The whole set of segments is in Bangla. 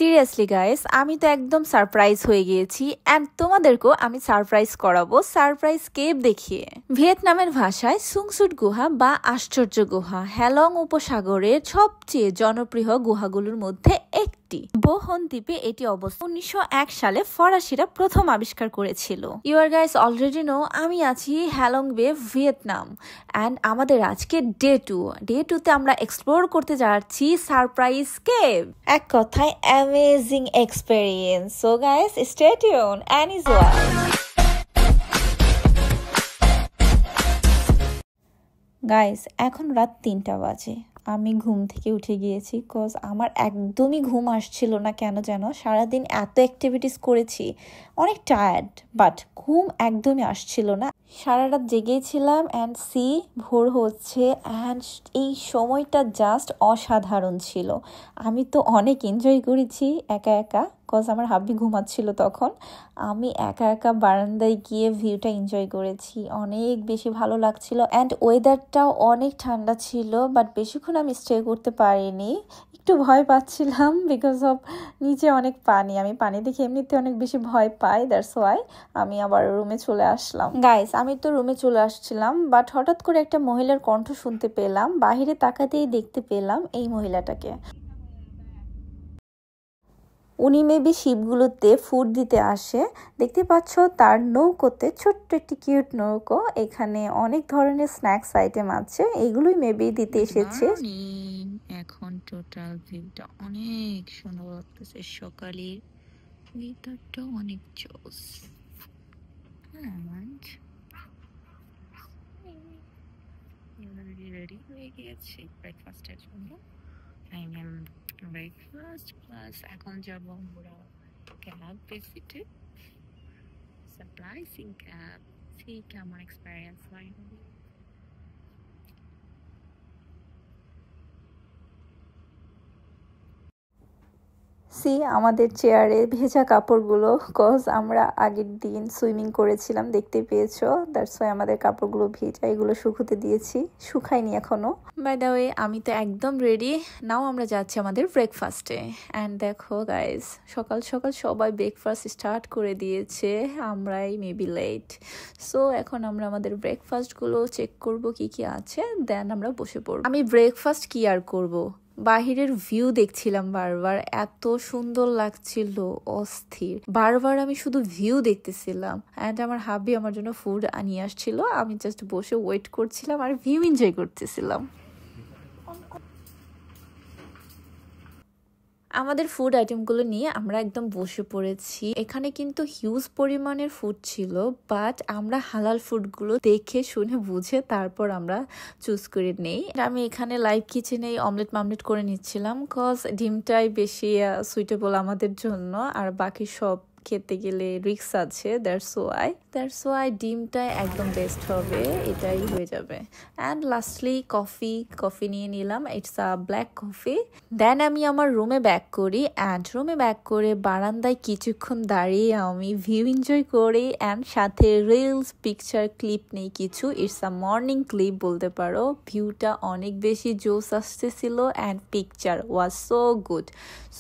সিরিয়াসলি গাইস, আমি তো একদম সারপ্রাইজ হয়ে গিয়েছি অ্যান্ড তোমাদেরকেও আমি সারপ্রাইজ করাবো সারপ্রাইজ কেভ দেখিয়ে। ভিয়েতনামের ভাষায় সুংসুট গুহা বা আশ্চর্য গুহা হ্যালং উপসাগরের সবচেয়ে জনপ্রিয় গুহাগুলোর মধ্যে একটি। বোহন দ্বীপে এটি অবস্থিত। 1901 সালে ফরাসিরা প্রথম আবিষ্কার করেছিল। ইউর গাইস অলরেডি নো আমি আছি হ্যালং বে ভিয়েতনাম অ্যান্ড আমাদের আজকে ডে 2 আমরা এক্সপ্লোর করতে যাচ্ছি সারপ্রাইজ কেভ। এক কথায় amazing experience. So guys stay tune and enjoy. Guys এখন রাত 3টা বাজে। আমি ঘুম থেকে উঠে গিয়েছি কজ আমার একদমই ঘুম আসছিল না কেন যেন। সারাদিন এত অ্যাক্টিভিটিস করেছি, অনেক টায়ার্ড, বাট ঘুম একদমই আসছিল না। সারা রাত জেগেছিলাম অ্যান্ড ভোর হচ্ছে অ্যান্ড এই সময়টা জাস্ট অসাধারণ ছিল। আমি তো অনেক এনজয় করেছি একা একা, কজ আমার হাব্বি ঘুমাচ্ছিল তখন। আমি একা একা বারান্দায় গিয়ে ভিউটা এনজয় করেছি, অনেক বেশি ভালো লাগছিল অ্যান্ড ওয়েদারটাও অনেক ঠান্ডা ছিল। বাট বেশিক্ষণ আমি স্টে করতে পারিনি, একটু ভয় পাচ্ছিলাম বিকজ অফ নিচে অনেক পানি। আমি পানি দেখে এমনিতে অনেক বেশি ভয় পাই, দ্যাটস ওয়াই আমি আবার রুমে চলে আসলাম। গাইস আমি তো রুমে চলে আসছিলাম, বাট হঠাৎ করে একটা মহিলার কণ্ঠ শুনতে পেলাম। বাহিরে তাকাতেই দেখতে পেলাম এই মহিলাটাকে। উনি মেবি শিপগুলোতে ফুড দিতে আসে। দেখতে পাচ্ছ তার নৌকোতে ছোট্ট একটি কিউট নৌকো, এখানে অনেক ধরনের স্ন্যাক্স আইটেম আছে, এগুলোই মেবি দিতে এসেছে। এখন টোটাল ভিউটা অনেক সুন্দর লাগতেছে, সকালের ওয়েদারটা অনেক জোস। রেডি হয়ে গিয়েছি ব্রেকফাস্টের জন্য। ব্রেকফাস্ট প্লাস এখন যাব আমরা ক্যাব ভিজিটে, সারপ্রাইজিং ক্যাব। সেই কেমন এক্সপেরিয়েন্স হয়। আমাদের চেয়ারে ভেজা কাপড়গুলো, কজ আমরা আগের দিন সুইমিং করেছিলাম দেখতে পেয়েছো, দ্যাটস ওয়াই আমাদের কাপড়গুলো ভেজা, এগুলো শুকোতে দিয়েছি, শুকায়নি এখনো। বাই দ্য ওয়ে আমি তো একদম রেডি। নাও আমরা যাচ্ছি আমাদের ব্রেকফাস্টে অ্যান্ড দেখো গাইস সকাল সকাল সবাই ব্রেকফাস্ট স্টার্ট করে দিয়েছে, আমরাই মেবি লেট। সো এখন আমরা আমাদের ব্রেকফাস্টগুলো চেক করব কি কি আছে, দেন আমরা বসে পড়ব। আমি ব্রেকফাস্ট কি আর করব, বাহিরের ভিউ দেখছিলাম বারবার, এত সুন্দর লাগছিল, অস্থির। বারবার আমি শুধু ভিউ দেখতেছিলাম অ্যান্ড আমার হাবি আমার জন্য ফুড আনিয়ে আসছিল, আমি জাস্ট বসে ওয়েট করছিলাম আর ভিউ এনজয় করতেছিলাম। আমাদের ফুড আইটেমগুলো নিয়ে আমরা একদম বসে পড়েছি। এখানে কিন্তু হিউজ পরিমাণের ফুড ছিল, বাট আমরা হালাল ফুডগুলো দেখে শুনে বুঝে তারপর আমরা চুজ করে নেই। আমি এখানে লাইভ কিচেনে অমলেট করে নিচ্ছিলাম, কজ ডিমটাই বেশি সুইটেবল আমাদের জন্য, আর বাকি সব খেতে গেলে রিস্ক আছে। দ্যাটস ওয়াই ডিমটা একদম বেস্ট হবে, এটাই হয়ে যাবে। অ্যান্ড লাস্টলি কফি নিয়ে নিলাম, ইটস আ ব্ল্যাক কফি। দেন আমি আমার রুমে ব্যাক করি অ্যান্ড রুমে ব্যাক করে বারান্দায় কিছুক্ষণ দাঁড়িয়ে আমি ভিউ এনজয় করি অ্যান্ড সাথে রিলস পিকচার ক্লিপ নেই কিছু। ইটস আ মর্নিং ক্লিপ বলতে পারো। ভিউটা অনেক বেশি জোস আসতেছিল and picture was so good.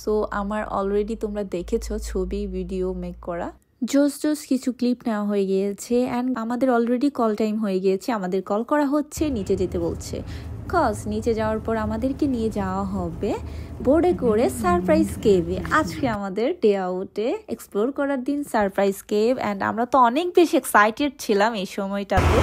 So আমার অলরেডি তোমরা দেখেছো ছবি ভিডিও মেক করা জোস কিছু ক্লিপ নেওয়া হয়ে গিয়েছে অ্যান্ড আমাদের অলরেডি কল টাইম হয়ে গিয়েছে। আমাদের কল করা হচ্ছে, নিচে যেতে বলছে, কজ নিচে যাওয়ার পর আমাদেরকে নিয়ে যাওয়া হবে বোর্ডে করে সারপ্রাইজ কেভে। আজকে আমাদের ডে আউটে এক্সপ্লোর করার দিন সারপ্রাইজ কেভ অ্যান্ড আমরা তো অনেক বেশি এক্সাইটেড ছিলাম এই সময়টাতে।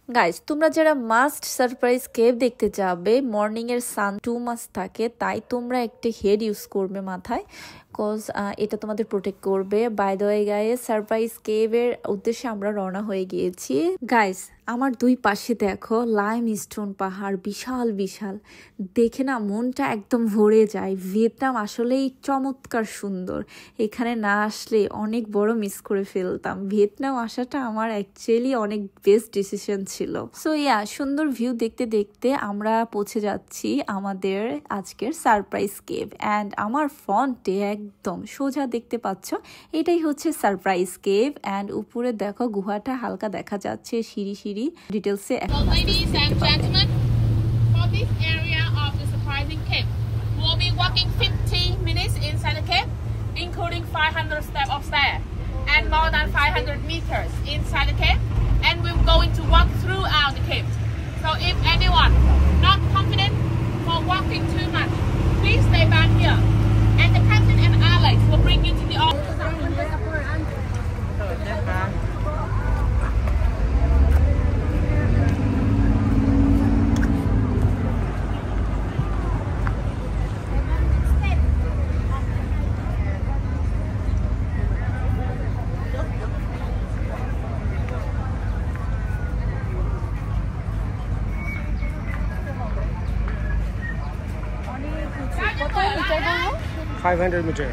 গাইজ তোমরা যারা মাস্ট সারপ্রাইজ কেভ দেখতে যাবে, মর্নিং এর সান টু মাস্ট থাকে, তাই তোমরা একটা হেড ইউজ করবে মাথায়, কজ এটা তোমাদের প্রোটেক্ট করবে। By the way guys, surprise কেভের উদ্দেশ্যে আমরা রওনা হয়ে গিয়েছি। গাইস, আমার দুই পাশে দেখো লাইম স্টোন পাহাড়, বিশাল বিশাল, দেখে না মনটা একদম ভরে যায়। ভিয়েতনাম আসলেই চমৎকার সুন্দর, এখানে না আসলে অনেক বড় মিস করে ফেলতাম। ভিয়েতনাম আসাটা আমার অ্যাকচুয়ালি অনেক বেস্ট ডিসিশন ছিল। সো ইয়া, সুন্দর ভিউ দেখতে দেখতে আমরা পৌঁছে যাচ্ছি আমাদের আজকের সারপ্রাইজ কেভ। অ্যান্ড আমার ফ্রন্টে একদম সোজা দেখতে পাচ্ছ, এটাই হচ্ছে সারপ্রাইজ কেভ। অ্যান্ড উপরে দেখো গুহাটা হালকা দেখা যাচ্ছে, সিঁড়ি সিঁড়ি ডিটেলসে এখন So ladies and gentlemen, for this area of the surprising cave, we'll be walking 50 minutes inside the cave, including 500 steps of stairs and more than 500 meters inside the cave, and we're going to walk throughout the cave. So if anyone not confident for walking too much, please stay back here, and the captain and allies will bring you to the office. 500 meter.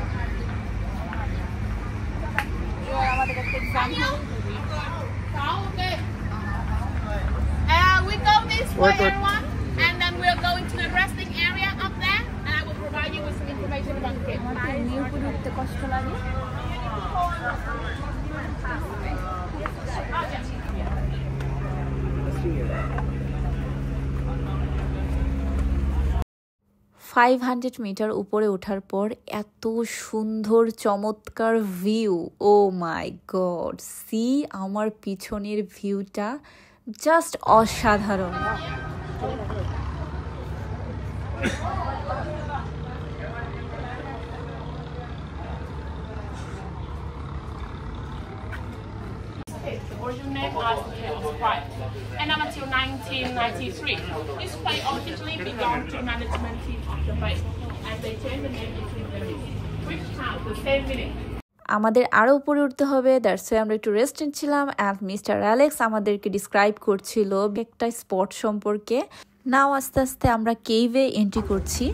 We go this way, everyone, and then we're going to the resting area up there, and I will provide you with some information about the cave. Five 500 metre উপরে ওঠার পর এত সুন্দর চমৎকার view, oh my god, see আমার পিছনের ভিউটা জাস্ট অসাধারণ। The original name was the Cave of Sprite, and up until 1993, this place originally belonged to management team of the place, and they changed the name between them, which have the same meaning. আমাদের আরও উপরে উঠতে হবে, দ্যাটস ওয়াই আমরা একটু রেস্ট নিচ্ছিলাম। অ্যান্ড মিস্টার অ্যালেক্স আমাদেরকে ডিসক্রাইব করছিল একটা স্পট সম্পর্কে। নাও আস্তে আস্তে আমরা কেভে এন্ট্রি করছি।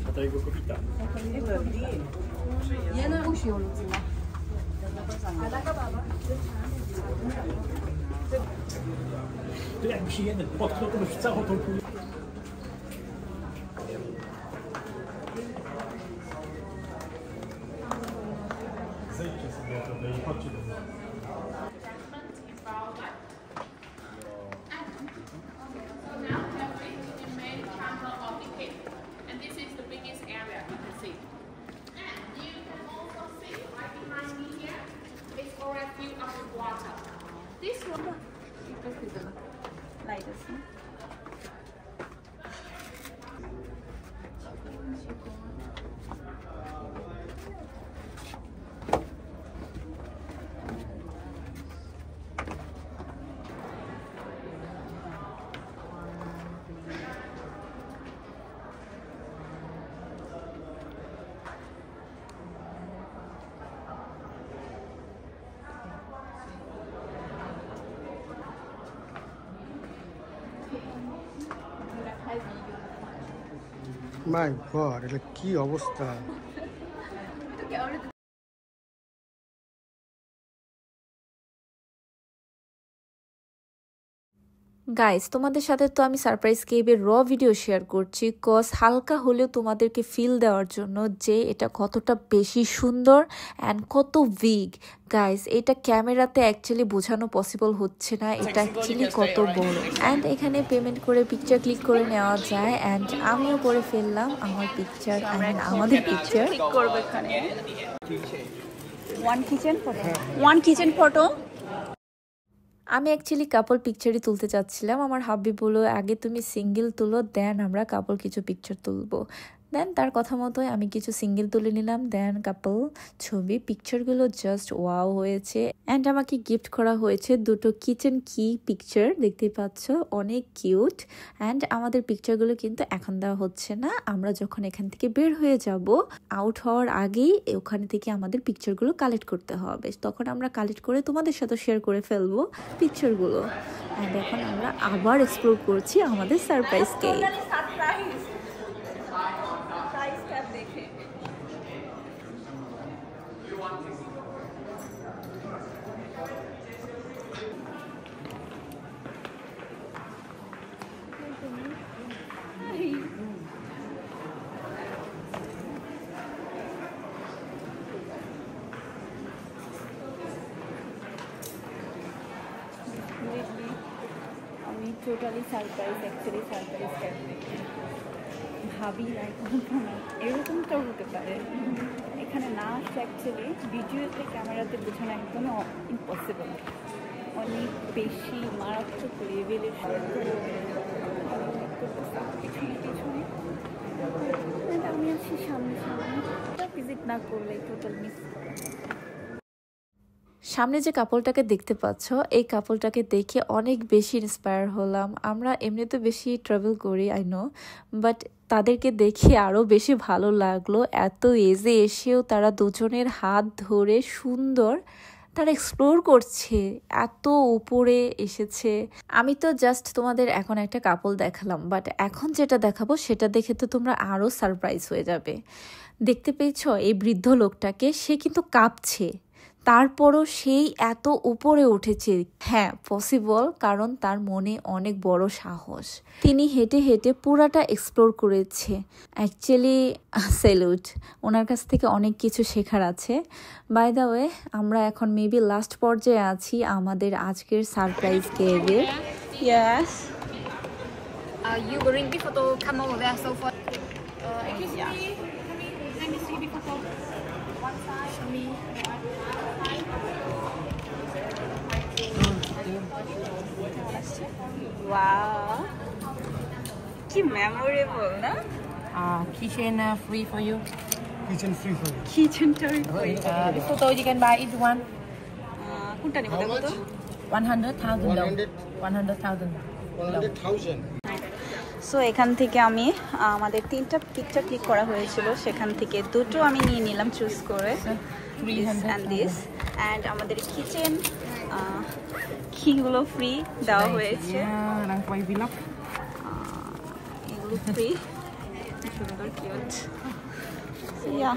মাই গড, এটা কি অবস্থা! গাইস, তোমাদের সাথে তো আমি সারপ্রাইজ কেভের র ভিডিও শেয়ার করছি, কজ হালকা হলেও তোমাদেরকে ফিল দেওয়ার জন্য যে এটা কতটা বেশি সুন্দর অ্যান্ড কত বিগ। গাইস, এটা ক্যামেরাতে অ্যাকচুয়ালি বোঝানো পসিবল হচ্ছে না এটা অ্যাকচুয়ালি কত বড়। অ্যান্ড এখানে পেমেন্ট করে পিকচার ক্লিক করে নেওয়া যায়। অ্যান্ড আমিও করে ফেললাম আমার পিকচার, আমাদের পিকচার। One kitchen photo. আমি অ্যাকচুয়ালি কাপল পিকচারই তুলতে চাচ্ছিলাম। আমার হাব্বি বলল আগে তুমি সিঙ্গেল তুলো, দেন আমরা কাপল কিছু পিকচার তুলবো। দেন তার কথা মতোই আমি কিছু সিঙ্গেল তুলে নিলাম, দেন কাপল ছবি। পিকচারগুলো জাস্ট ওয়াও হয়েছে। অ্যান্ড আমাকে গিফট করা হয়েছে দুটো কিচেন কি পিকচার, দেখতেই পাচ্ছ অনেক কিউট। অ্যান্ড আমাদের পিকচারগুলো কিন্তু এখন দেওয়া হচ্ছে না, আমরা যখন এখান থেকে বের হয়ে যাব আউট হওয়ার আগেই ওখানে থেকে আমাদের পিকচারগুলো কালেক্ট করতে হবে, তখন আমরা কালেক্ট করে তোমাদের সাথে শেয়ার করে ফেলবো পিকচারগুলো। অ্যান্ড এখন আমরা আবার এক্সপ্লোর করছি আমাদের সারপ্রাইজ কেক। আমি টোটালি সারপ্রাইজ, অ্যাকচুয়ালি সারপ্রাইজ ভাবি না কখনো এরকমটাও হতে পারে। এখানে না আসলে অ্যাকচুয়ালি ভিডিওতে ক্যামেরাতে বোঝানো একদমই ইম্পসিবল, অনেক বেশি মারাত্মক লেভেলের পিছনে পিছনে আমি আছি সামনে সামনে, ভিজিট না করলে টোটাল মিস। সামনে যে কাপলটাকে দেখতে পাচ্ছ, এই কাপলটাকে দেখে অনেক বেশি ইন্সপায়ার হলাম। আমরা এমনিতে বেশি ট্রাভেল করি আই নো, বাট তাদেরকে দেখে আরও বেশি ভালো লাগলো। এত এজে এসেও তারা দুজনের হাত ধরে সুন্দর তারা এক্সপ্লোর করছে, এত উপরে এসেছে। আমি তো জাস্ট তোমাদের এখন একটা কাপল দেখালাম, বাট এখন যেটা দেখাবো সেটা দেখে তো তোমরা আরও সারপ্রাইজ হয়ে যাবে। দেখতে পেয়েছো এই বৃদ্ধ লোকটাকে, সে কিন্তু কাঁপছে, তারপরও সেই এত উপরে উঠেছে। হ্যাঁ পসিবল, কারণ তার মনে অনেক বড় সাহস। তিনি হেঁটে হেঁটে পুরাটা এক্সপ্লোর করেছে। অ্যাকচুয়ালি স্যালুট, ওনার কাছ থেকে অনেক কিছু শেখার আছে। বাই দ্য ওয়ে আমরা এখন মেবি লাস্ট পর্যায়ে আছি আমাদের আজকের সারপ্রাইজ কেভে। Yes You bring the photo, come over there, so for Let me see the photo. One side. Show me. Wow, কি মেমোরেবল না? keychain free for you. Kitchen free for you. কিচেনটা The photo you can buy each one. কোনটা নিব দেখো তো? 100,000 100,000. 100,000. সো এখান থেকে আমি আমাদের 3টা পিকচার ক্লিক করা হয়েছিল, সেখান থেকে দুটো আমি নিয়ে নিলাম চুজ করে, অ্যান্ড আমাদের কিচেন কিগুলো ফ্রি দেওয়া হয়েছে, এগুলো ফ্রি, সুন্দর কিউট। ইয়া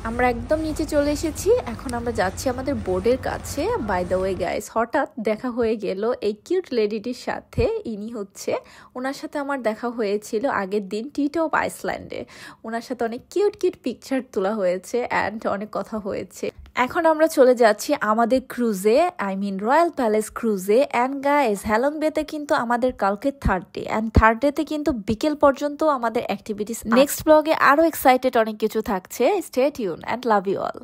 আমরা একদম নিচে চলে এসেছি। এখন আমরা যাচ্ছি আমাদের বোর্ডের কাছে। বাই দ্য ওয়ে গাইস, হঠাৎ দেখা হয়ে গেল এই কিউট লেডিটির সাথে। ইনি হচ্ছে, ওনার সাথে আমার দেখা হয়েছিল আগের দিন টিটপ আইসল্যান্ডে। ওনার সাথে অনেক কিউট কিউট পিকচার তোলা হয়েছে অ্যান্ড অনেক কথা হয়েছে। এখন আমরা চলে যাচ্ছি আমাদের ক্রুজে, আই মিন রয়্যাল প্যালেস ক্রুজে। অ্যান্ড গাইস হ্যালং বেতে কিন্তু আমাদের কালকে থার্ড ডে, অ্যান্ড থার্ড ডেতে কিন্তু বিকেল পর্যন্ত আমাদের অ্যাক্টিভিটিস। নেক্সট ব্লগে আরো এক্সাইটেড অনেক কিছু থাকছে। Stay tune and love you all.